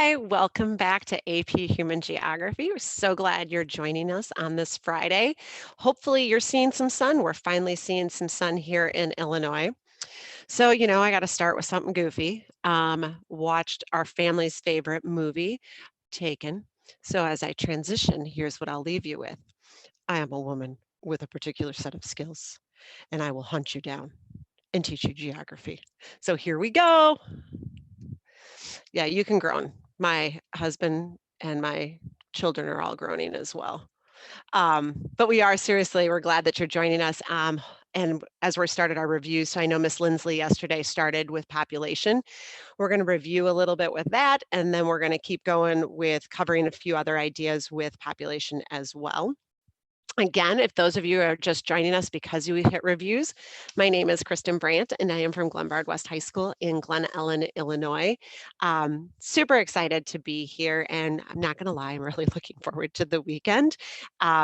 Hi, welcome back to AP Human Geography. We're so glad you're joining us on this Friday. Hopefully you're seeing some sun. We're finally seeing some sun here in Illinois. So, I got to start with something goofy. Watched our family's favorite movie, Taken. So as I transition, here's what I'll leave you with. I am a woman with a particular set of skills, and I will hunt you down and teach you geography. So here we go. Yeah, you can groan. My husband and my children are all groaning as well. But we're glad that you're joining us. And as we're started our review, so I know Miss Lindsley yesterday started with population. We're going to review a little bit with that, and then we're going to keep going with covering a few other ideas with population as well. Again, if those of you are just joining us because you hit reviews, my name is Kristen Brandt, and I am from Glenbard West High School in Glen Ellen, Illinois. Super excited to be here, and I'm not going to lie, I'm really looking forward to the weekend.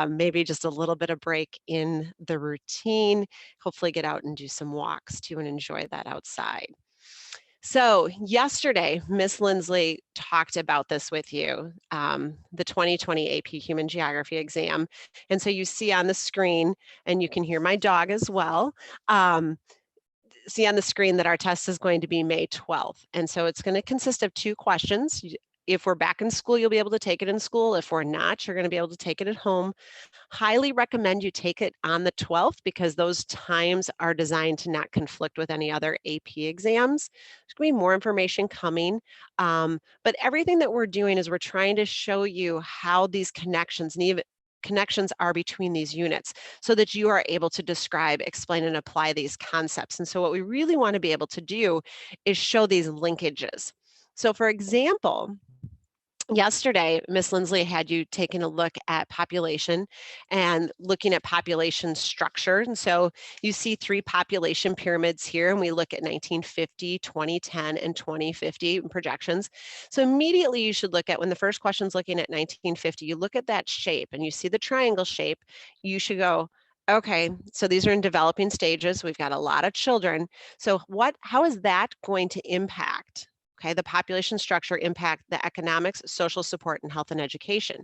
Maybe just a little bit of break in the routine, hopefully get out and do some walks too and enjoy that outside. So yesterday, Miss Lindsley talked about this with you, the 2020 AP Human Geography exam. And so you see on the screen, and you can hear my dog as well, see on the screen that our test is going to be May 12th. And so it's going to consist of 2 questions. If we're back in school, you'll be able to take it in school. If we're not, you're going to be able to take it at home. Highly recommend you take it on the 12th because those times are designed to not conflict with any other AP exams. There's going to be more information coming, but everything that we're doing is we're trying to show you how these connections are between these units so that you are able to describe, explain, and apply these concepts. And so what we really want to be able to do is show these linkages. So for example, yesterday, Ms. Lindsley had you taking a look at population and looking at population structure. And so you see 3 population pyramids here, and we look at 1950, 2010, and 2050 projections. So immediately you should look at, when the first question is looking at 1950, you look at that shape and you see the triangle shape, you should go, okay, so these are in developing stages. We've got a lot of children. So how is that going to impact the population structure impact the economics, social support, and health and education?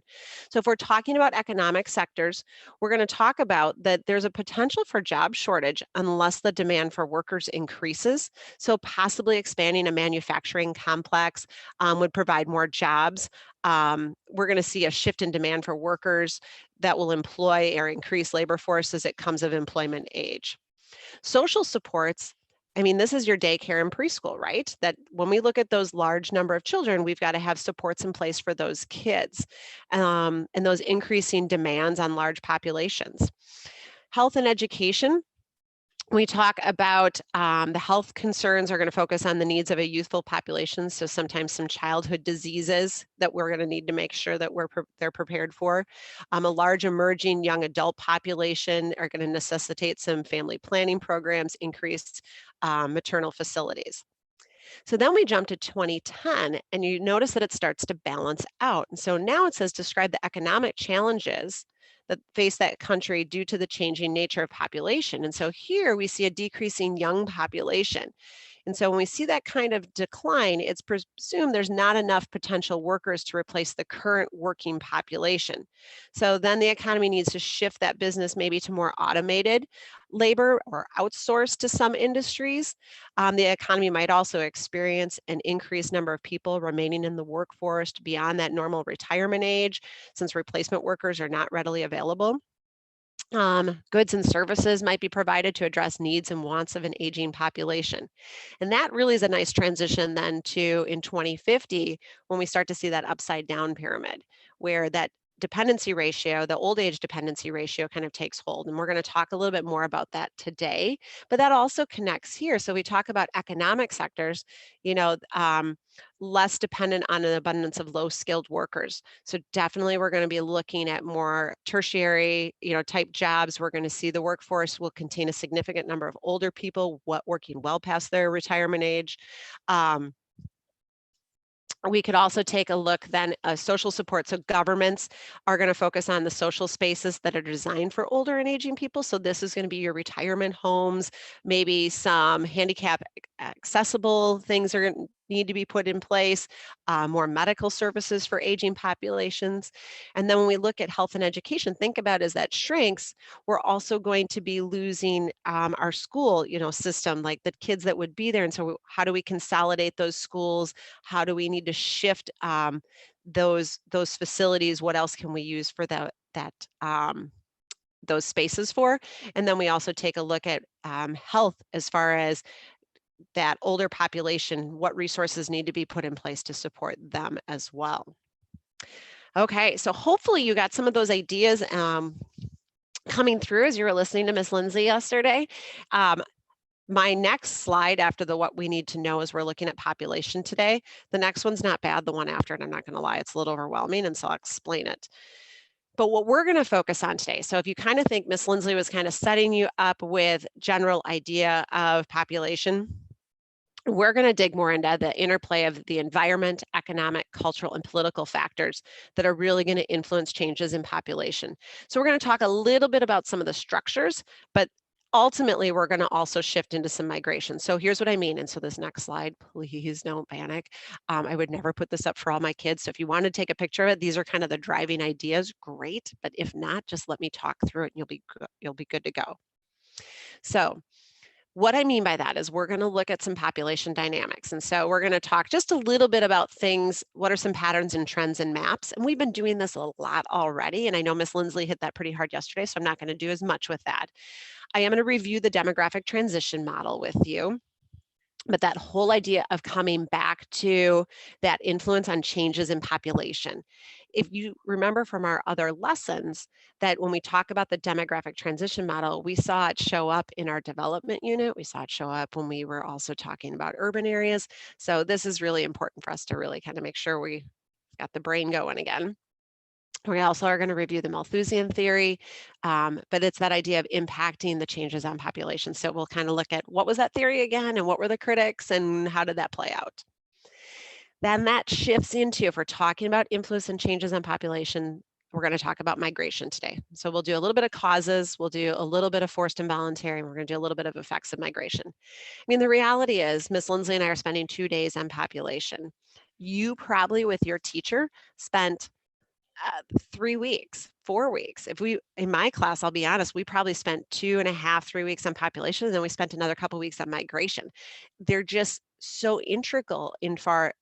So if we're talking about economic sectors, we're going to talk about that there's a potential for job shortage unless the demand for workers increases. So possibly expanding a manufacturing complex would provide more jobs. We're going to see a shift in demand for workers that will employ or increase labor force as it comes of employment age. Social supports, I mean, this is your daycare and preschool, right? That when we look at those large number of children, we've got to have supports in place for those kids and those increasing demands on large populations. Health and education. We talk about the health concerns are going to focus on the needs of a youthful population. So sometimes some childhood diseases that we're going to need to make sure that they're prepared for. A large emerging young adult population are going to necessitate some family planning programs, increased maternal facilities. So then we jump to 2010, and you notice that it starts to balance out. And so now it says describe the economic challenges that face that country due to the changing nature of population. And so here we see a decreasing young population. And so when we see that kind of decline, it's presumed there's not enough potential workers to replace the current working population. So then the economy needs to shift that business maybe to more automated labor or outsourced to some industries. The economy might also experience an increased number of people remaining in the workforce beyond that normal retirement age, since replacement workers are not readily available. Goods and services might be provided to address needs and wants of an aging population. And that really is a nice transition then to in 2050, when we start to see that upside down pyramid, where that dependency ratio, the old age dependency ratio kind of takes hold. And we're going to talk a little bit more about that today, but that also connects here. So we talk about economic sectors, less dependent on an abundance of low skilled workers. So definitely we're going to be looking at more tertiary, type jobs. We're going to see the workforce will contain a significant number of older people working well past their retirement age. We could also take a look then social support. So governments are going to focus on the social spaces that are designed for older and aging people. So this is going to be your retirement homes, maybe some handicap accessible things are going to need to be put in place, more medical services for aging populations. And then when we look at health and education, think about as that shrinks, we're also going to be losing our school, system, like the kids that would be there. And so how do we consolidate those schools? How do we need to shift those facilities? What else can we use for those spaces for? And then we also take a look at health as far as that older population, what resources need to be put in place to support them as well. Okay, so hopefully you got some of those ideas coming through as you were listening to Miss Lindsay yesterday. My next slide after the what we need to know is we're looking at population today. The next one's not bad, the one after it, I'm not going to lie, it's a little overwhelming, and so I'll explain it. But what we're going to focus on today, so if you kind of think Miss Lindsay was kind of setting you up with general idea of population, we're going to dig more into the interplay of the environment, economic, cultural, and political factors that are really going to influence changes in population. So we're going to talk a little bit about some of the structures, but ultimately we're going to also shift into some migration. So here's what I mean. And so this next slide, please don't panic. I would never put this up for all my kids. So if you want to take a picture of it, these are kind of the driving ideas, great. But if not, just let me talk through it and you'll be good to go. So what I mean by that is we're going to look at some population dynamics. And so we're going to talk just a little bit about things. What are some patterns and trends in maps? And we've been doing this a lot already. And I know Miss Lindsay hit that pretty hard yesterday, so I'm not going to do as much with that. I am going to review the demographic transition model with you. But that whole idea of coming back to that influence on changes in population. If you remember from our other lessons that when we talk about the demographic transition model, we saw it show up in our development unit. We saw it show up when we were also talking about urban areas. So this is really important for us to really kind of make sure we got the brain going again. We also are going to review the Malthusian theory, but it's that idea of impacting the changes on population. So we'll kind of look at what was that theory again, and what were the critics, and how did that play out? Then that shifts into, if we're talking about influence and changes on population, we're going to talk about migration today. So we'll do a little bit of causes, we'll do a little bit of forced and voluntary, and we're going to do a little bit of effects of migration. I mean, the reality is, Miss Lindsay and I are spending 2 days on population. You probably, with your teacher, spent 3 weeks, 4 weeks. In my class, I'll be honest, we probably spent 2.5, 3 weeks on population, and then we spent another couple weeks on migration. They're just so integral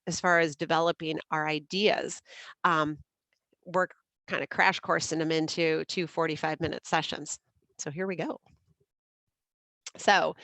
as far as developing our ideas. We're kind of crash coursing them into 2 45-minute sessions. So here we go. So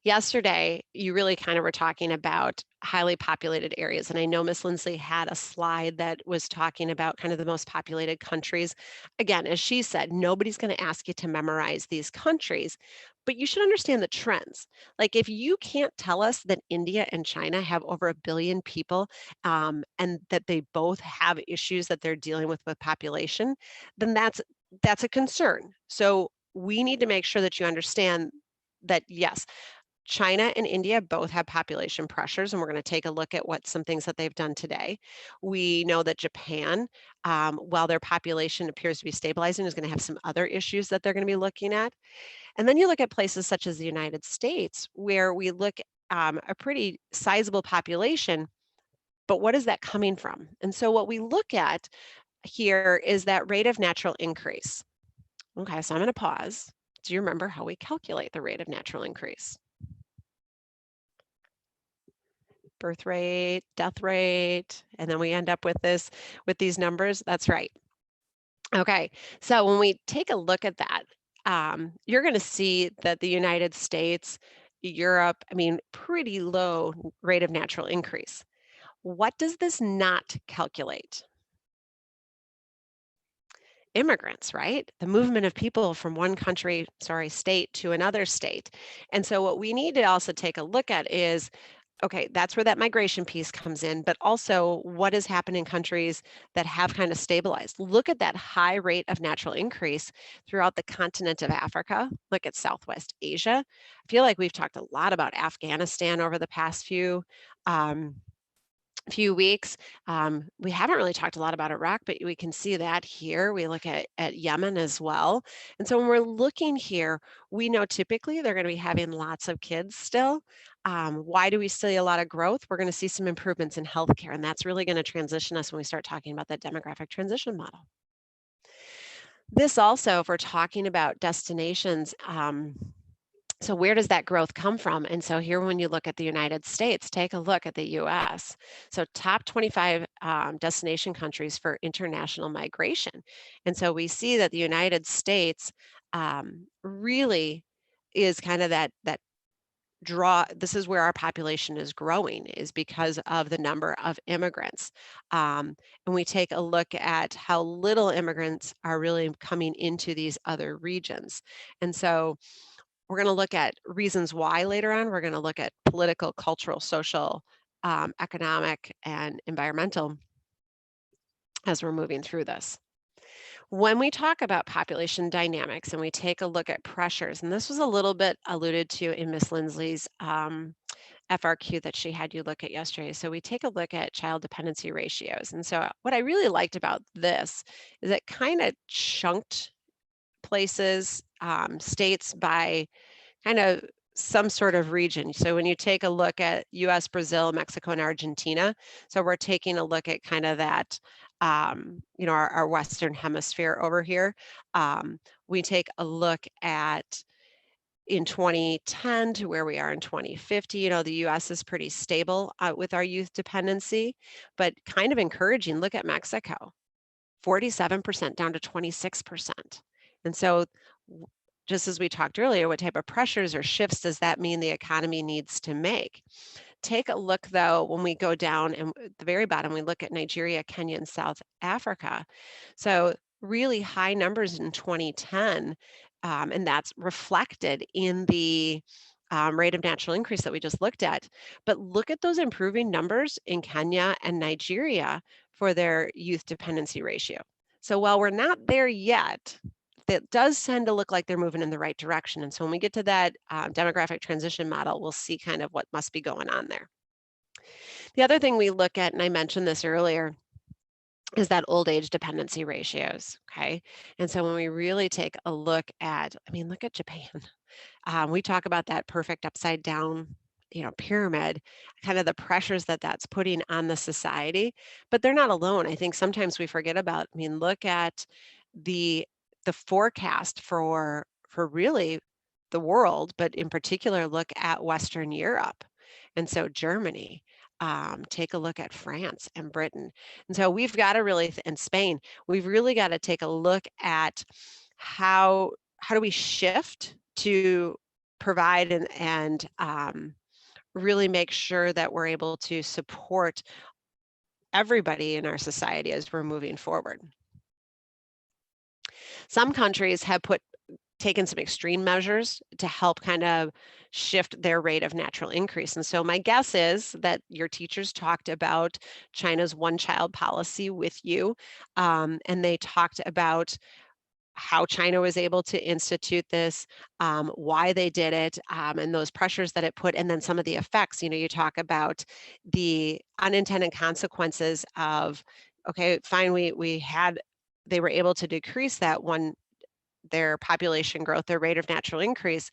yesterday, you really kind of were talking about highly populated areas. And I know Miss Lindsay had a slide that was talking about kind of the most populated countries. Again, as she said, nobody's going to ask you to memorize these countries, but you should understand the trends. Like if you can't tell us that India and China have over 1 billion people and that they both have issues that they're dealing with population, then that's a concern. So we need to make sure that you understand that yes, China and India both have population pressures, and we're going to take a look at what some things that they've done today. We know that Japan, while their population appears to be stabilizing, is going to have some other issues that they're going to be looking at. And then you look at places such as the United States, where we look a pretty sizable population, but what is that coming from? And so what we look at here is that rate of natural increase. Okay, so I'm going to pause. Do you remember how we calculate the rate of natural increase? Birth rate, death rate, and then we end up with these numbers. That's right. Okay, so when we take a look at that, you're going to see that the United States, Europe, I mean, pretty low rate of natural increase. What does this not calculate? Immigrants, right? The movement of people from one state to another state. And so what we need to also take a look at is, okay, that's where that migration piece comes in, but also what has happened in countries that have kind of stabilized. Look at that high rate of natural increase throughout the continent of Africa. Look at Southwest Asia. I feel like we've talked a lot about Afghanistan over the past few few weeks. We haven't really talked a lot about Iraq, but we can see that here. We look at Yemen as well. And so when we're looking here, we know typically they're going to be having lots of kids still. Why do we see a lot of growth? We're going to see some improvements in healthcare, and that's really going to transition us when we start talking about that demographic transition model. This also, if we're talking about destinations, so where does that growth come from? And so here, when you look at the United States, take a look at the US. So top 25 destination countries for international migration. And so we see that the United States really is kind of that draw. This is where our population is growing, is because of the number of immigrants. And we take a look at how little immigrants are really coming into these other regions. And so we're going to look at reasons why later on. We're going to look at political, cultural, social, economic, and environmental as we're moving through this. When we talk about population dynamics and we take a look at pressures, and this was a little bit alluded to in Miss Lindsley's FRQ that she had you look at yesterday. So we take a look at child dependency ratios. And so what I really liked about this is it kind of chunked places, states by kind of some sort of region. So when you take a look at US, Brazil, Mexico, and Argentina, so we're taking a look at kind of that, our Western hemisphere over here. We take a look at in 2010 to where we are in 2050. The US is pretty stable with our youth dependency, but kind of encouraging. Look at Mexico, 47% down to 26%. And so just as we talked earlier, what type of pressures or shifts does that mean the economy needs to make? Take a look, though, when we go down and at the very bottom, we look at Nigeria, Kenya, and South Africa. So really high numbers in 2010, and that's reflected in the rate of natural increase that we just looked at. But look at those improving numbers in Kenya and Nigeria for their youth dependency ratio. So while we're not there yet, that does tend to look like they're moving in the right direction. And so when we get to that demographic transition model, we'll see kind of what must be going on there. The other thing we look at, and I mentioned this earlier, is that old age dependency ratios, okay? And so when we really take a look at, look at Japan. We talk about that perfect upside down, pyramid, kind of the pressures that that's putting on the society, but they're not alone. I think sometimes we forget about, look at the forecast for really the world, but in particular, look at Western Europe. And so Germany, take a look at France and Britain. And so we've got to really, and Spain, we've really got to take a look at how do we shift to provide and really make sure that we're able to support everybody in our society as we're moving forward. Some countries have taken some extreme measures to help kind of shift their rate of natural increase. And so my guess is that your teachers talked about China's one-child policy with you, and they talked about how China was able to institute this, why they did it, and those pressures that it put, and then some of the effects. You talk about the unintended consequences of, okay, fine, they were able to decrease their population growth, their rate of natural increase,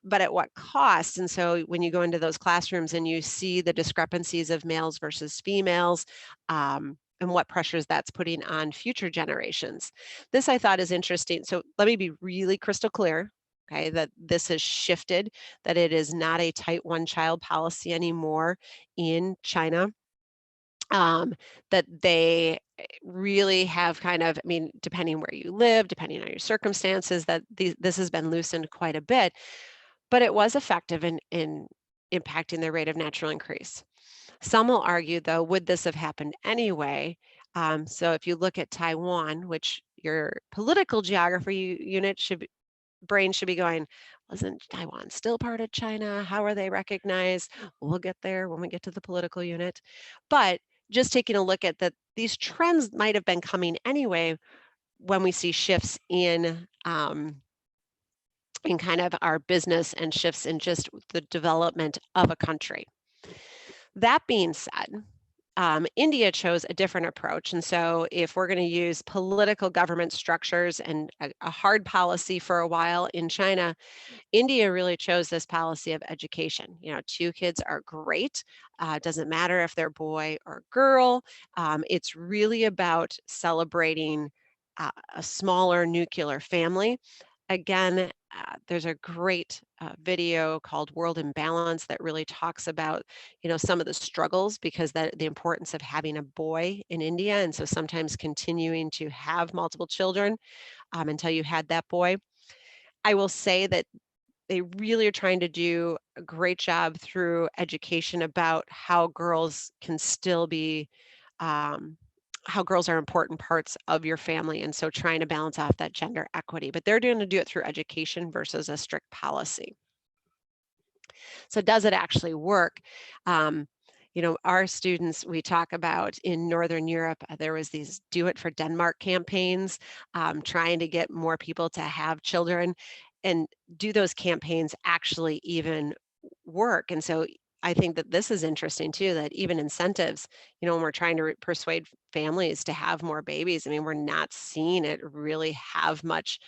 but at what cost? And so when you go into those classrooms and you see the discrepancies of males versus females, and what pressures that's putting on future generations. This I thought is interesting. So let me be really crystal clear, okay, that this has shifted, that it is not a tight one-child policy anymore in China. That they really have kind of, depending where you live, depending on your circumstances, that this has been loosened quite a bit, but it was effective in impacting the rate of natural increase. Some will argue, though, would this have happened anyway? So if you look at Taiwan, which your political geography unit brain should be going, wasn't Taiwan still part of China? How are they recognized? We'll get there when we get to the political unit. But just taking a look at that, these trends might have been coming anyway when we see shifts in kind of our business and shifts in just the development of a country. That being said, India chose a different approach. And so if we're going to use political government structures and a hard policy for a while in China, India really chose this policy of education. 2 kids are great. Doesn't matter if they're boy or girl. It's really about celebrating a smaller nuclear family. Again, there's a great video called World Imbalance that really talks about, some of the struggles because the importance of having a boy in India, and so sometimes continuing to have multiple children until you had that boy. I will say that they really are trying to do a great job through education about how girls can still be, um, how girls are important parts of your family. And so trying to balance off that gender equity, but they're going to do it through education versus a strict policy. So does it actually work? Our students, we talk about in Northern Europe, there was these Do It for Denmark campaigns, trying to get more people to have children. And do those campaigns actually even work? And so I think that this is interesting too, that even incentives, when we're trying to persuade families to have more babies, I mean, we're not seeing it really have much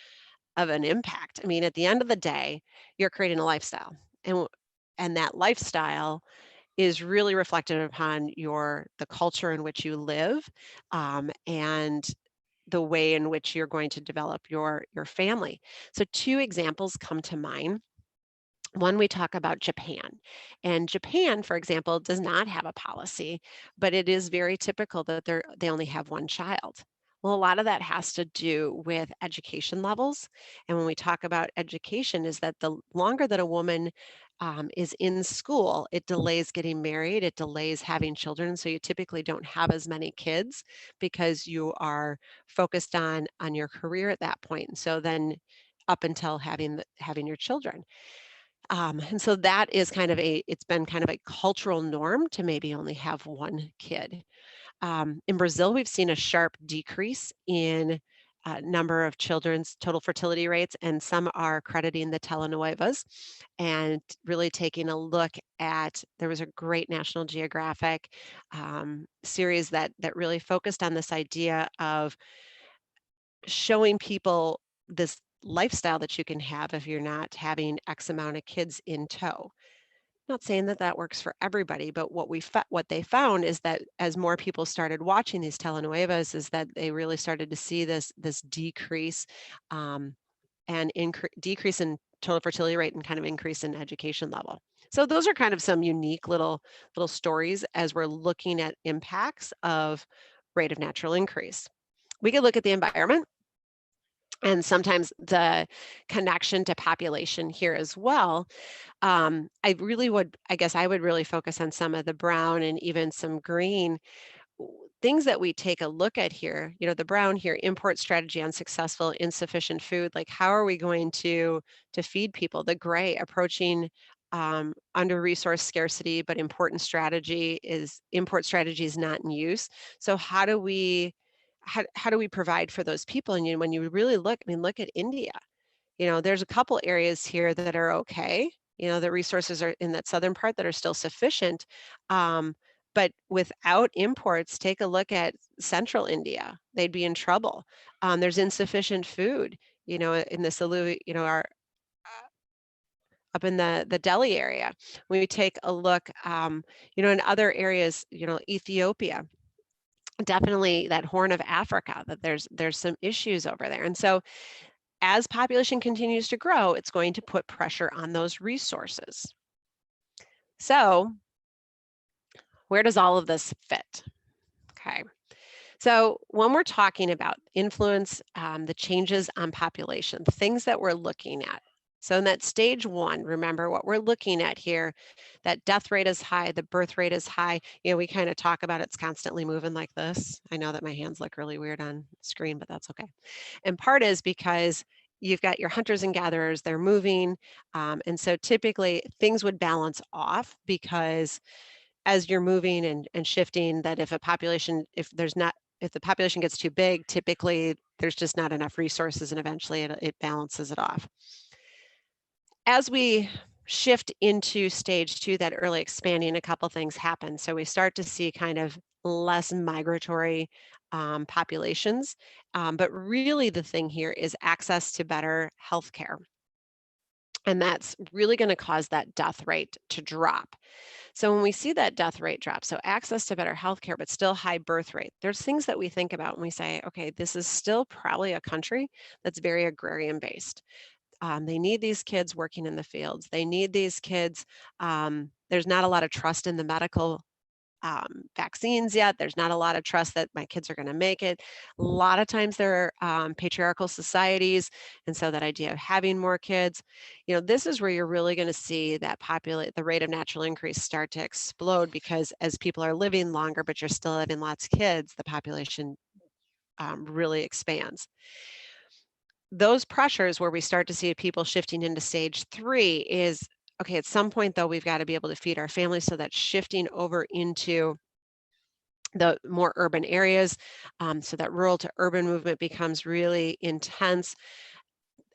of an impact. I mean, at the end of the day, you're creating a lifestyle. And that lifestyle is really reflected upon the culture in which you live, and the way in which you're going to develop your family. So 2 examples come to mind. One, we talk about Japan. And Japan, for example, does not have a policy, but it is very typical that they only have 1 child. Well, a lot of that has to do with education levels. And when we talk about education, is that the longer that a woman is in school, it delays getting married, it delays having children. So you typically don't have as many kids because you are focused on your career at that point. And so then up until having your children. And so that is it's been kind of a cultural norm to maybe only have 1 kid. In Brazil, we've seen a sharp decrease in number of children's total fertility rates, and some are crediting the telenovelas and really taking a look at. There was a great National Geographic series that really focused on this idea of showing people this lifestyle that you can have if you're not having X amount of kids in tow. Not saying that that works for everybody, but what they found is that as more people started watching these telenovelas, is that they really started to see this decrease, and decrease in total fertility rate and kind of increase in education level. So those are kind of some unique little stories as we're looking at impacts of rate of natural increase. We could look at the environment and sometimes the connection to population here as well. I guess I would really focus on some of the brown and even some green things that we take a look at here. The brown here, import strategy on successful, insufficient food. Like, how are we going to feed people? The gray, approaching under resource scarcity, but import strategy is not in use. So how do we provide for those people? And when you really look, I mean, look at India. There's a couple areas here that are okay. The resources are in that southern part that are still sufficient. But without imports, take a look at central India. They'd be in trouble. There's insufficient food, in this our up in the Delhi area. When we take a look, in other areas, Ethiopia, definitely that Horn of Africa, that there's some issues over there. And so as population continues to grow, it's going to put pressure on those resources. So where does all of this fit? Okay. So when we're talking about influence, the changes on population, the things that we're looking at. So in that stage 1, remember what we're looking at here, that death rate is high, the birth rate is high. We kind of talk about it's constantly moving like this. I know that my hands look really weird on screen, but that's okay. And part is because you've got your hunters and gatherers, they're moving. And so typically things would balance off because as you're moving and shifting, that if the population gets too big, typically there's just not enough resources and eventually it balances it off. As we shift into stage 2, that early expanding, a couple things happen. So we start to see kind of less migratory populations. But really the thing here is access to better healthcare. And that's really going to cause that death rate to drop. So when we see that death rate drop, so access to better healthcare, but still high birth rate, there's things that we think about when we say, okay, this is still probably a country that's very agrarian based. They need these kids working in the fields. They need these kids. There's not a lot of trust in the medical vaccines yet. There's not a lot of trust that my kids are going to make it. A lot of times they're patriarchal societies, and so that idea of having more kids, this is where you're really going to see that the rate of natural increase start to explode, because as people are living longer, but you're still having lots of kids, the population really expands. Those pressures where we start to see people shifting into stage 3 is okay. At some point, though, we've got to be able to feed our families, so that shifting over into the more urban areas, so that rural to urban movement becomes really intense.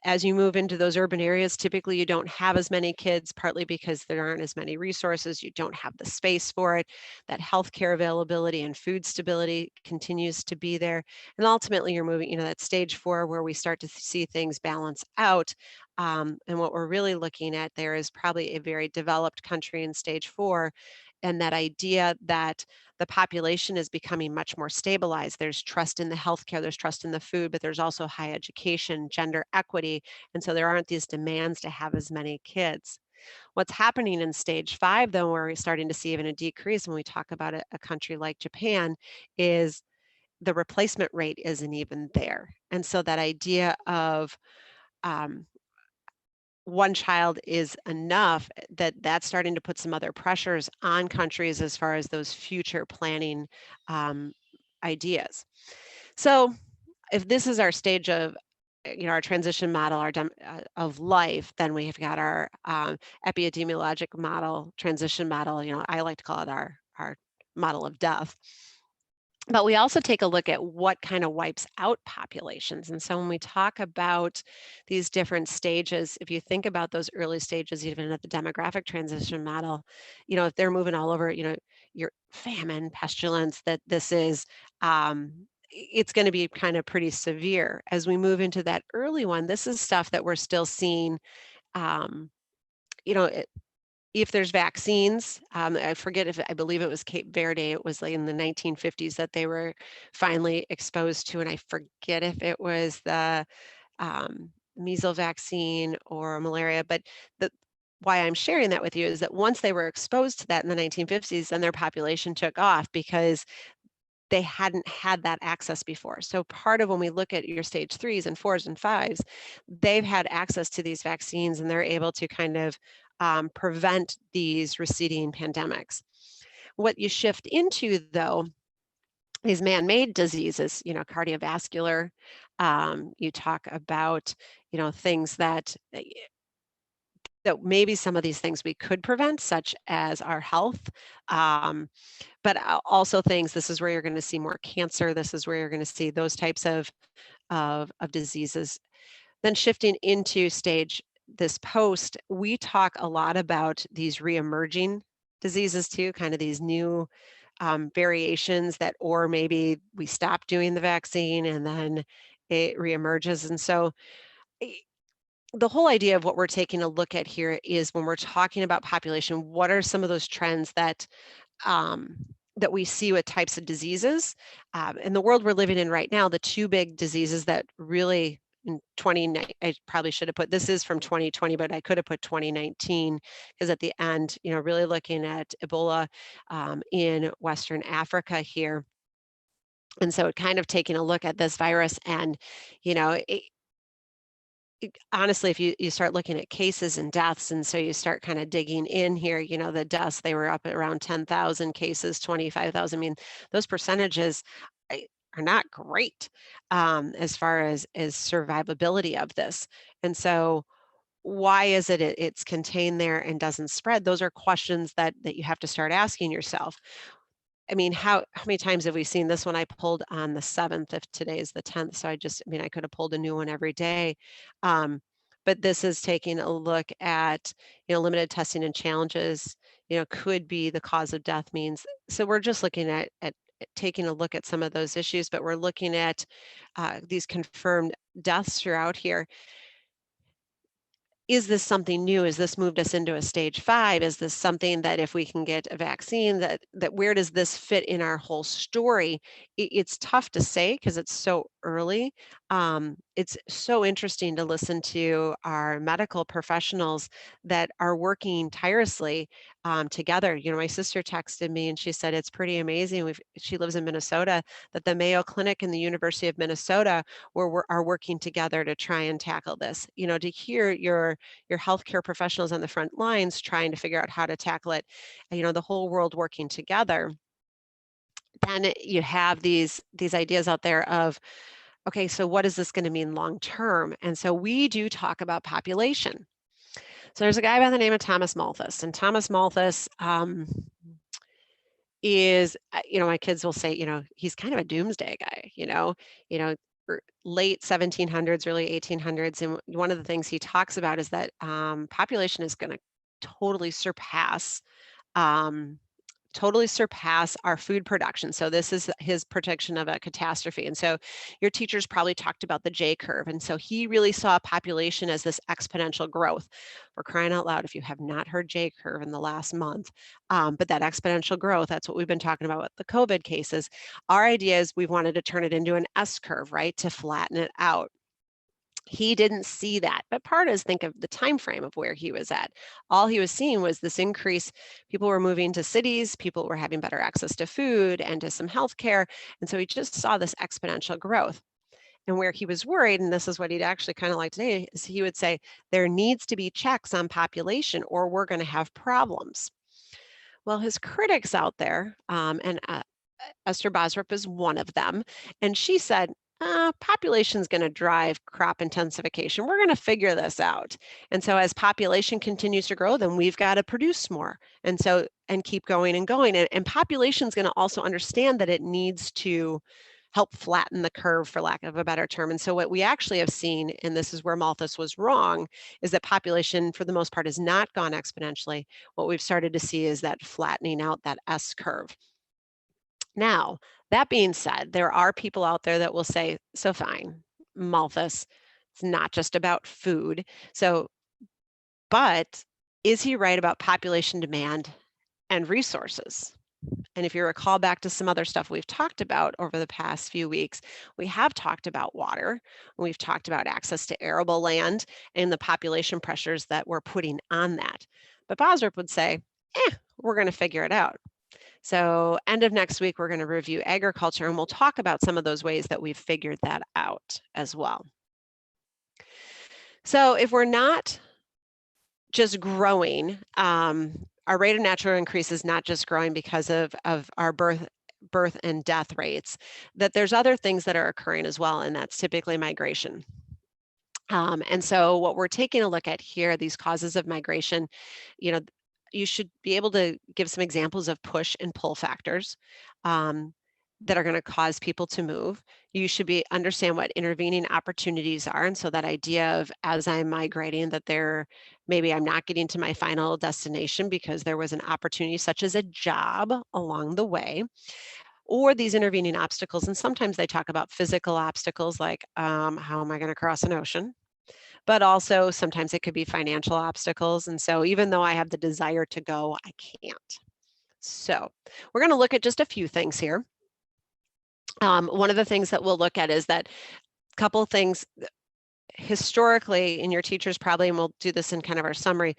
As you move into those urban areas, typically you don't have as many kids, partly because there aren't as many resources. You don't have the space for it. That healthcare availability and food stability continues to be there. And ultimately, you're moving, that stage 4 where we start to see things balance out. And what we're really looking at there is probably a very developed country in stage 4. And that idea that the population is becoming much more stabilized. There's trust in the healthcare, there's trust in the food, but there's also high education, gender equity. And so there aren't these demands to have as many kids. What's happening in stage 5, though, where we're starting to see even a decrease when we talk about a country like Japan, is the replacement rate isn't even there. And so that idea of um, one child is enough, that's starting to put some other pressures on countries as far as those future planning um, ideas. So if this is our stage of our transition model, of life, then we have got our epidemiologic model, transition model. I like to call it our model of death. But we also take a look at what kind of wipes out populations. And so when we talk about these different stages, if you think about those early stages, even at the demographic transition model, if they're moving all over, your famine, pestilence, that this is, it's going to be kind of pretty severe. As we move into that early one, this is stuff that we're still seeing, um, you know, if there's vaccines. I forget, if I believe it was Cape Verde, it was like in the 1950s that they were finally exposed to, and I forget if it was the measles vaccine or malaria, but why I'm sharing that with you is that once they were exposed to that in the 1950s, then their population took off because they hadn't had that access before. So part of when we look at your stage 3s and 4s and 5s, they've had access to these vaccines, and they're able to kind of prevent these receding pandemics. What you shift into, though, is man-made diseases, cardiovascular. You talk about, things that maybe some of these things we could prevent, such as our health. But also things, this is where you're going to see more cancer. This is where you're going to see those types of diseases. Then shifting into this post, we talk a lot about these reemerging diseases too, kind of these new variations that, or maybe we stop doing the vaccine and then it reemerges. And so the whole idea of what we're taking a look at here is, when we're talking about population, what are some of those trends um, that we see with types of diseases? In the world we're living in right now, the two big diseases that really in I probably should have put, this is from 2020, but I could have put 2019, because at the end, really looking at Ebola in Western Africa here. And so kind of taking a look at this virus, and, honestly, if you start looking at cases and deaths, and so you start kind of digging in here, the deaths, they were up at around 10,000 cases, 25,000. I mean, those percentages are not great as far as survivability of this. And so why is it's contained there and doesn't spread? Those are questions that you have to start asking yourself. I mean, how many times have we seen this one? I pulled on the 7th, if today is the 10th. So I could have pulled a new one every day. Um, but this is taking a look at, limited testing and challenges, could be the cause of death means. So we're just looking at taking a look at some of those issues, but we're looking at these confirmed deaths throughout here. Is this something new? Is this moved us into a stage 5? Is this something that if we can get a vaccine, that where does this fit in our whole story? It's tough to say because it's so early. It's so interesting to listen to our medical professionals that are working tirelessly together. My sister texted me and she said it's pretty amazing. She lives in Minnesota, that the Mayo Clinic and the University of Minnesota are working together to try and tackle this. To hear your healthcare professionals on the front lines trying to figure out how to tackle it, the whole world working together, then you have these ideas out there of, okay, so what is this going to mean long term? And so we do talk about population. So there's a guy by the name of Thomas Malthus, and Thomas Malthus is, my kids will say, he's kind of a doomsday guy, late 1700s, early 1800s. And one of the things he talks about is that population is going to totally surpass um, our food production. So this is his prediction of a catastrophe. And so your teachers probably talked about the J curve. And so he really saw population as this exponential growth. For crying out loud, if you have not heard J curve in the last month, but that exponential growth, that's what we've been talking about with the COVID cases. Our idea is we wanted to turn it into an S curve, right, to flatten it out. He didn't see that, but part is think of the time frame of where he was at. All he was seeing was this increase. People were moving to cities, people were having better access to food and to some healthcare, and so he just saw this exponential growth. And where he was worried, and this is what he'd actually kind of like today, is he would say there needs to be checks on population or we're going to have problems. Well, his critics out there, and Esther Bosrup is one of them, and she said, population is going to drive crop intensification. We're going to figure this out. And so as population continues to grow, then we've got to produce more. And keep going and going. And population is going to also understand that it needs to help flatten the curve, for lack of a better term. And so what we actually have seen, and this is where Malthus was wrong, is that population for the most part has not gone exponentially. What we've started to see is that flattening out, that S curve. Now, that being said, there are people out there that will say, so fine, Malthus, it's not just about food. But is he right about population demand and resources? And if you recall back to some other stuff we've talked about over the past few weeks, we have talked about water, we've talked about access to arable land and the population pressures that we're putting on that. But Bosrup would say, we're going to figure it out. So end of next week, we're going to review agriculture, and we'll talk about some of those ways that we've figured that out as well. So if we're not just growing, our rate of natural increase is not just growing because of our birth and death rates, that there's other things that are occurring as well, and that's typically migration. And so what we're taking a look at here, these causes of migration, you should be able to give some examples of push and pull factors that are going to cause people to move. You should understand what intervening opportunities are. And so that idea of, as I'm migrating, that maybe I'm not getting to my final destination because there was an opportunity such as a job along the way, or these intervening obstacles. And sometimes they talk about physical obstacles like, how am I going to cross an ocean? But also sometimes it could be financial obstacles. And so even though I have the desire to go, I can't. So we're going to look at just a few things here. One of the things that we'll look at is that couple things historically, and your teachers probably, and we'll do this in kind of our summary,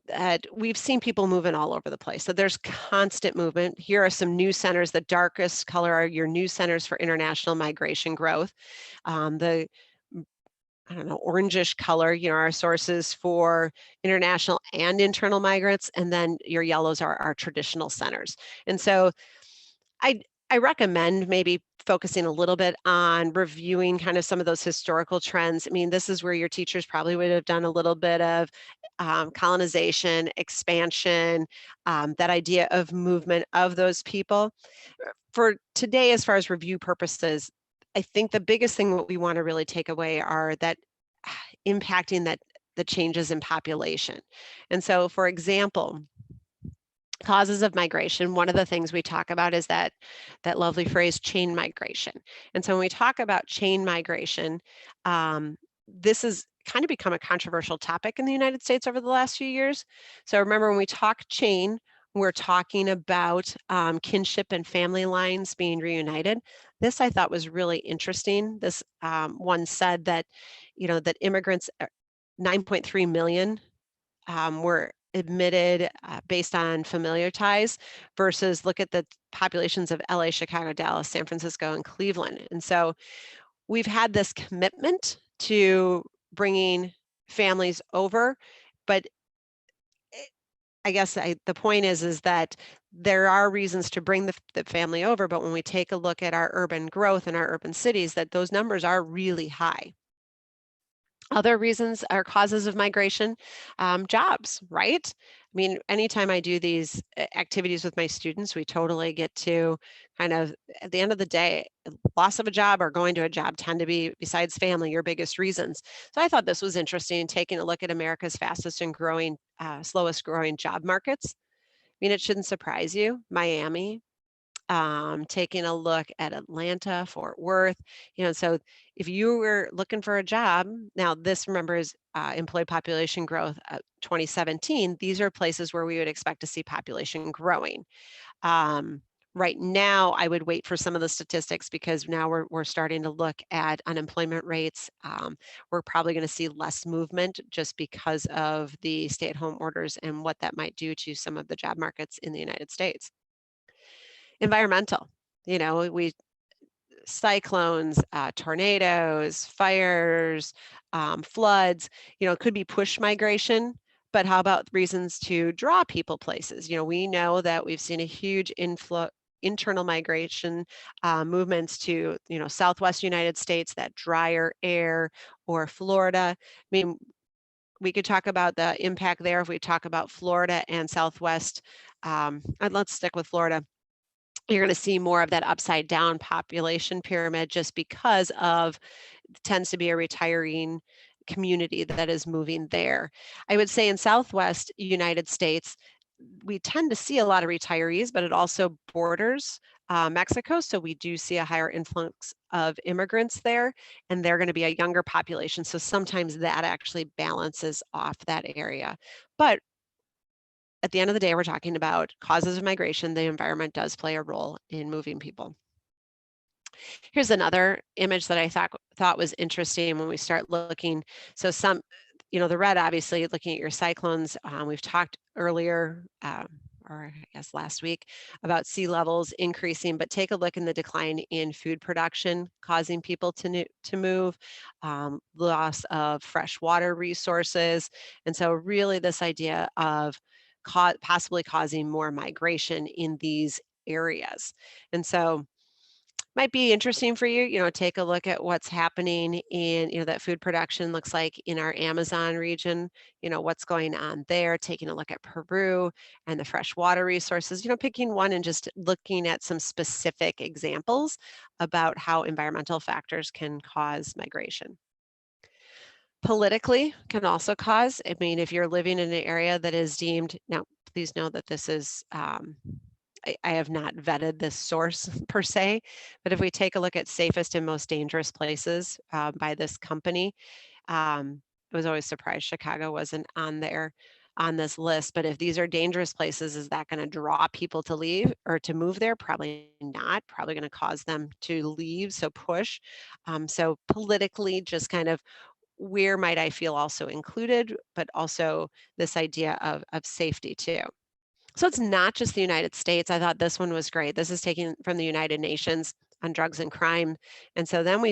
that we've seen people moving all over the place. So there's constant movement. Here are some new centers. The darkest color are your new centers for international migration growth. The orangish color, our sources for international and internal migrants, and then your yellows are our traditional centers. And so I recommend maybe focusing a little bit on reviewing kind of some of those historical trends. I mean, this is where your teachers probably would have done a little bit of colonization, expansion, that idea of movement of those people. For today, as far as review purposes, I think the biggest thing what we want to really take away are that impacting the changes in population. And so, for example, Causes of migration, one of the things we talk about is that lovely phrase, chain migration. And so when we talk about chain migration, this has kind of become a controversial topic in the United States over the last few years. So remember, when we talk chain, we're talking about kinship and family lines being reunited. This I thought was really interesting. This one said that, that immigrants, 9.3 million were admitted based on familiar ties versus look at the populations of LA, Chicago, Dallas, San Francisco, and Cleveland. And so we've had this commitment to bringing families over, but I guess the point is that there are reasons to bring the family over, but when we take a look at our urban growth and our urban cities, that those numbers are really high. Other reasons are causes of migration, jobs, right? I mean, anytime I do these activities with my students, we totally get to kind of, at the end of the day, loss of a job or going to a job tend to be, besides family, your biggest reasons. So I thought this was interesting, taking a look at America's fastest and growing, slowest growing job markets. I mean, it shouldn't surprise you, Miami, taking a look at Atlanta, Fort Worth, so if you were looking for a job, now this remember is employed population growth 2017, these are places where we would expect to see population growing. Um, right now, I would wait for some of the statistics because now we're starting to look at unemployment rates. We're probably going to see less movement just because of the stay-at-home orders and what that might do to some of the job markets in the United States. Environmental, we cyclones, tornadoes, fires, floods, it could be push migration, but how about reasons to draw people places? We know that we've seen a huge internal migration movements to, Southwest United States, that drier air, or Florida. I mean, we could talk about the impact there if we talk about Florida and Southwest. And let's stick with Florida. You're going to see more of that upside down population pyramid just because of tends to be a retiring community that is moving there. I would say in Southwest United States, we tend to see a lot of retirees, but it also borders Mexico. So we do see a higher influx of immigrants there, and they're going to be a younger population. So sometimes that actually balances off that area. But at the end of the day, we're talking about causes of migration. The environment does play a role in moving people. Here's another image that I thought was interesting when we start looking. So the red, obviously, looking at your cyclones. We've talked earlier, or I guess last week, about sea levels increasing, but take a look in the decline in food production, causing people to move, loss of fresh water resources. And so really this idea of possibly causing more migration in these areas. And so might be interesting for you, take a look at what's happening in, that food production looks like in our Amazon region, what's going on there, taking a look at Peru and the fresh water resources, picking one and just looking at some specific examples about how environmental factors can cause migration. Politically can also cause, I mean, if you're living in an area that is deemed, now please know that this is, I have not vetted this source per se, but if we take a look at safest and most dangerous places by this company, I was always surprised Chicago wasn't on this list. But if these are dangerous places, is that going to draw people to leave or to move there? Probably not. Probably going to cause them to leave. So push. So politically, just kind of where might I feel also included, but also this idea of safety too. So it's not just the United States. I thought this one was great. This is taken from the United Nations on drugs and crime. And so then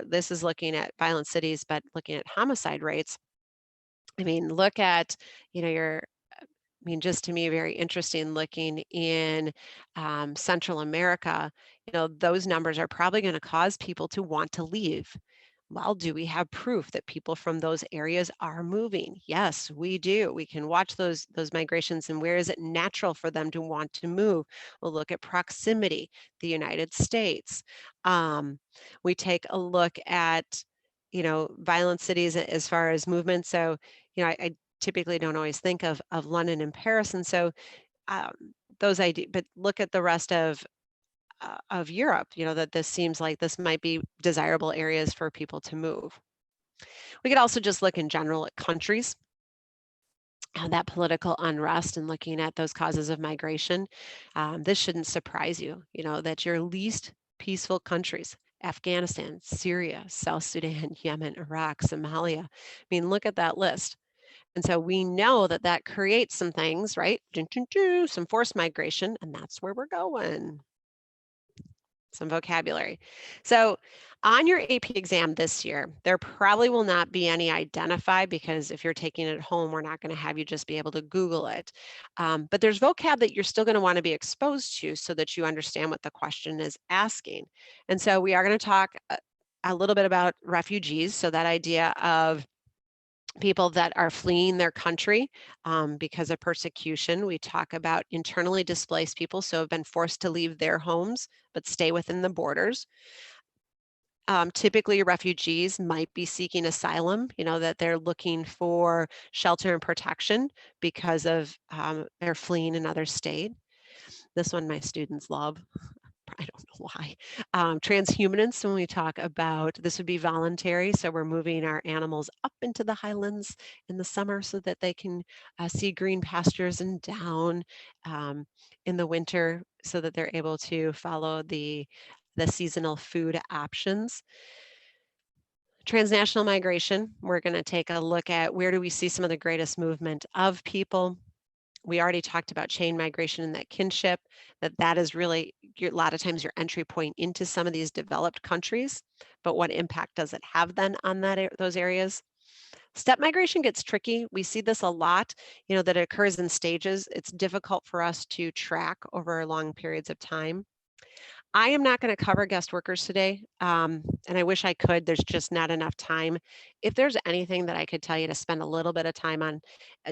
this is looking at violent cities, but looking at homicide rates. I mean, look at, just to me, very interesting looking in Central America, those numbers are probably going to cause people to want to leave. Well, do we have proof that people from those areas are moving? Yes, we do. We can watch those migrations and where is it natural for them to want to move? We'll look at proximity, the United States. We take a look at, violent cities as far as movement. So, I typically don't always think of London and Paris. And so those ideas, but look at the rest of Europe, that this seems like this might be desirable areas for people to move. We could also just look in general at countries, that political unrest and looking at those causes of migration. This shouldn't surprise you, that your least peaceful countries, Afghanistan, Syria, South Sudan, Yemen, Iraq, Somalia. I mean, look at that list. And so we know that that creates some things, right? Some forced migration, and that's where we're going. Some vocabulary. So on your AP exam this year, there probably will not be any identify, because if you're taking it home, we're not going to have you just be able to Google it. But there's vocab that you're still going to want to be exposed to so that you understand what the question is asking. And so we are going to talk a little bit about refugees. So that idea of people that are fleeing their country because of persecution. We talk about internally displaced people, so have been forced to leave their homes but stay within the borders. Typically, refugees might be seeking asylum, that they're looking for shelter and protection because of they're fleeing another state. This one my students love. I don't know why. Transhumanists, when we talk about, this would be voluntary. So we're moving our animals up into the highlands in the summer so that they can see green pastures, and down in the winter so that they're able to follow the seasonal food options. Transnational migration, we're going to take a look at where do we see some of the greatest movement of people. We already talked about chain migration and that kinship, that is really a lot of times your entry point into some of these developed countries, but what impact does it have then on those areas? Step migration gets tricky. We see this a lot, that it occurs in stages. It's difficult for us to track over long periods of time. I am not going to cover guest workers today, and I wish I could. There's just not enough time. If there's anything that I could tell you to spend a little bit of time on,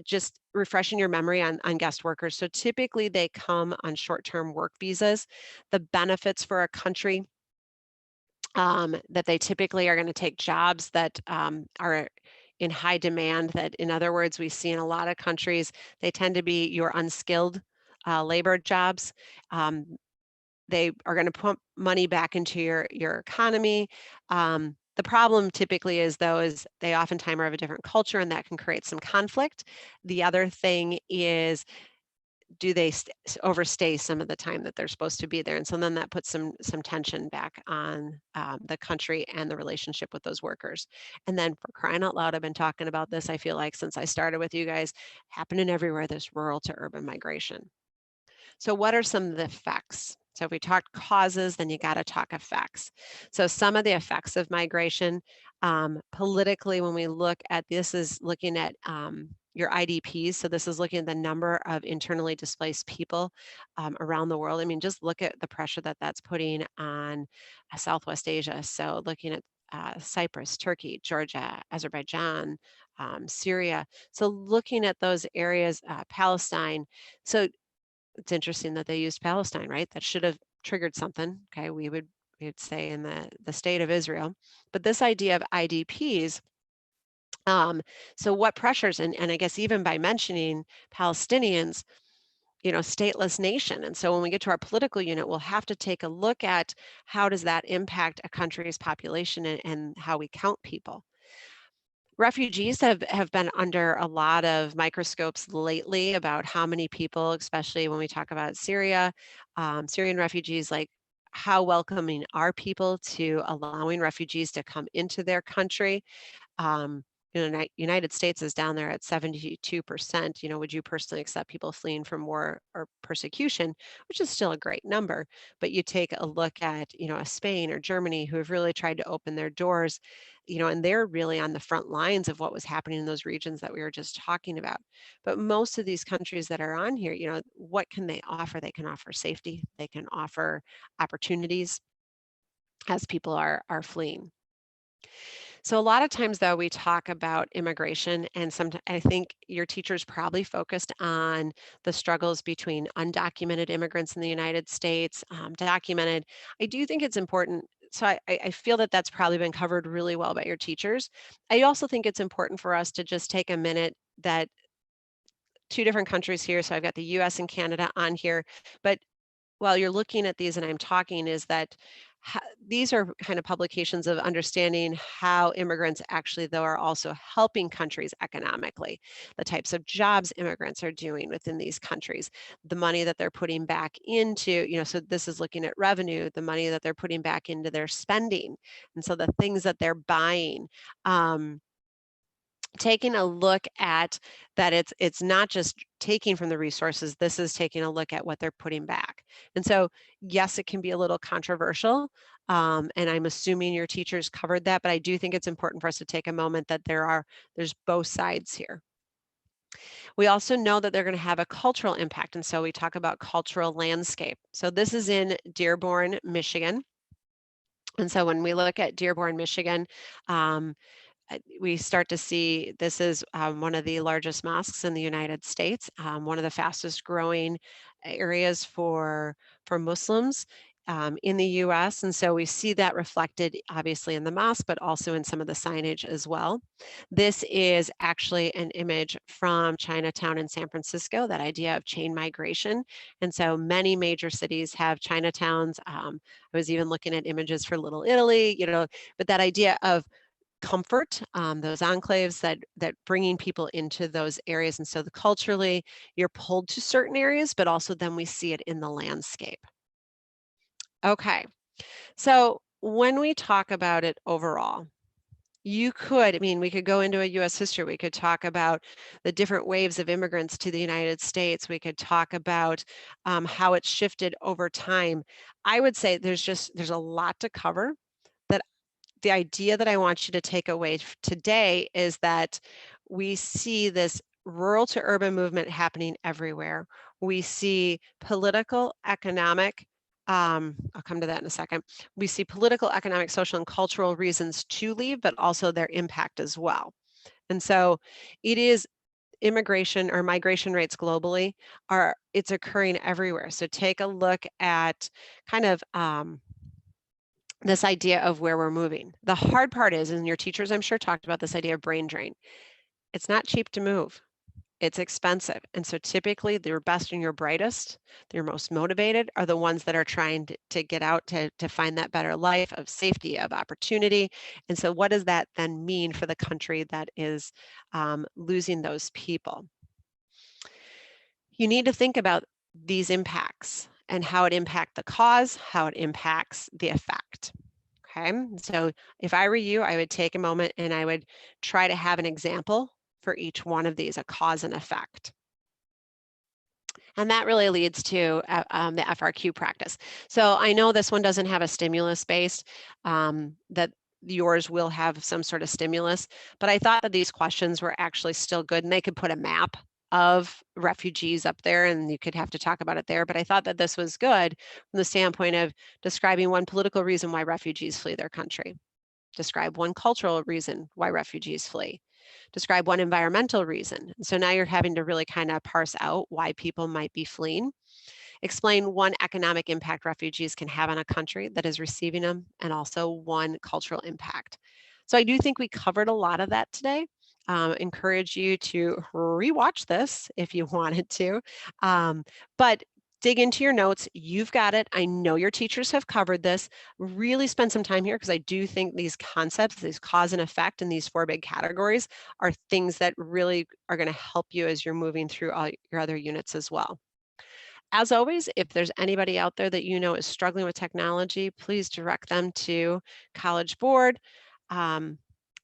just refreshing your memory on guest workers. So typically they come on short-term work visas. The benefits for a country, that they typically are going to take jobs that are in high demand, that in other words, we see in a lot of countries, they tend to be your unskilled labor jobs. They are going to pump money back into your economy. The problem typically is, though, is they oftentimes are of a different culture, and that can create some conflict. The other thing is, do they overstay some of the time that they're supposed to be there? And so then that puts some tension back on the country and the relationship with those workers. And then, for crying out loud, I've been talking about this, I feel like, since I started with you guys, happening everywhere, this rural to urban migration. So what are some of the effects? So if we talked causes, then you got to talk effects. So some of the effects of migration, politically, when we look at this, is looking at your IDPs. So this is looking at the number of internally displaced people around the world. I mean, just look at the pressure that that's putting on Southwest Asia. So looking at Cyprus, Turkey, Georgia, Azerbaijan, Syria. So looking at those areas, Palestine. So it's interesting that they used Palestine, right? That should have triggered something. Okay, we'd say in the state of Israel. But this idea of IDPs, so what pressures, and I guess even by mentioning Palestinians, stateless nation. And so when we get to our political unit, we'll have to take a look at how does that impact a country's population, and how we count people. Refugees have been under a lot of microscopes lately about how many people, especially when we talk about Syria, Syrian refugees, like how welcoming are people to allowing refugees to come into their country? United States is down there at 72%. Would you personally accept people fleeing from war or persecution, which is still a great number? But you take a look at, a Spain or Germany, who have really tried to open their doors, and they're really on the front lines of what was happening in those regions that we were just talking about. But most of these countries that are on here, what can they offer? They can offer safety, they can offer opportunities as people are fleeing. So a lot of times, though, we talk about immigration, and sometimes I think your teachers probably focused on the struggles between undocumented immigrants in the United States, documented. I do think it's important. So I feel that that's probably been covered really well by your teachers. I also think it's important for us to just take a minute that two different countries here. So I've got the US and Canada on here. But while you're looking at these and I'm talking, is that these are kind of publications of understanding how immigrants actually, though, are also helping countries economically, the types of jobs immigrants are doing within these countries, the money that they're putting back into, so this is looking at revenue, the money that they're putting back into their spending. And so the things that they're buying, taking a look at that, it's not just taking from the resources, this is taking a look at what they're putting back. And so yes, it can be a little controversial, and I'm assuming your teachers covered that, but I do think it's important for us to take a moment that there's both sides here. We also know that they're going to have a cultural impact, and so we talk about cultural landscape. So this is in Dearborn, Michigan. And so when we look at Dearborn, Michigan, we start to see this is one of the largest mosques in the United States, one of the fastest growing areas for Muslims in the US. And so we see that reflected obviously in the mosque, but also in some of the signage as well. This is actually an image from Chinatown in San Francisco, that idea of chain migration. And so many major cities have Chinatowns. I was even looking at images for Little Italy, but that idea of comfort, those enclaves that bringing people into those areas. And so culturally, you're pulled to certain areas, but also then we see it in the landscape. Okay, so when we talk about it overall, we could go into a US history. We could talk about the different waves of immigrants to the United States. We could talk about how it's shifted over time. I would say there's a lot to cover. The idea that I want you to take away today is that we see this rural to urban movement happening everywhere. We see political, economic, I'll come to that in a second. We see political, economic, social, and cultural reasons to leave, but also their impact as well. And so it is immigration or migration rates globally it's occurring everywhere. So take a look at kind of this idea of where we're moving. The hard part is, and your teachers I'm sure talked about this idea of brain drain. It's not cheap to move. It's expensive. And so typically your best and your brightest, your most motivated are the ones that are trying to get out to find that better life of safety, of opportunity. And so what does that then mean for the country that is losing those people? You need to think about these impacts and how it impacts the cause, how it impacts the effect. Okay, so if I were you, I would take a moment and I would try to have an example for each one of these, a cause and effect. And that really leads to the FRQ practice. So I know this one doesn't have a stimulus based, that yours will have some sort of stimulus, but I thought that these questions were actually still good, and they could put a map of refugees up there and you could have to talk about it there. But I thought that this was good from the standpoint of describing one political reason why refugees flee their country. Describe one cultural reason why refugees flee. Describe one environmental reason. And so now you're having to really kind of parse out why people might be fleeing. Explain one economic impact refugees can have on a country that is receiving them, and also one cultural impact. So I do think we covered a lot of that today. Encourage you to rewatch this if you wanted to, but dig into your notes. You've got it. I know your teachers have covered this. Really spend some time here, because I do think these concepts, these cause and effect, and these four big categories are things that really are going to help you as you're moving through all your other units as well. As always, if there's anybody out there that you know is struggling with technology, please direct them to College Board.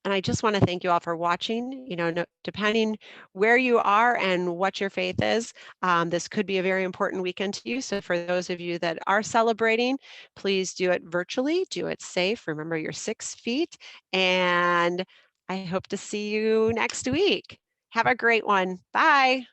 And I just want to thank you all for watching. Depending where you are and what your faith is, this could be a very important weekend to you. So for those of you that are celebrating, please do it virtually, do it safe. Remember your 6 feet, and I hope to see you next week. Have a great one. Bye.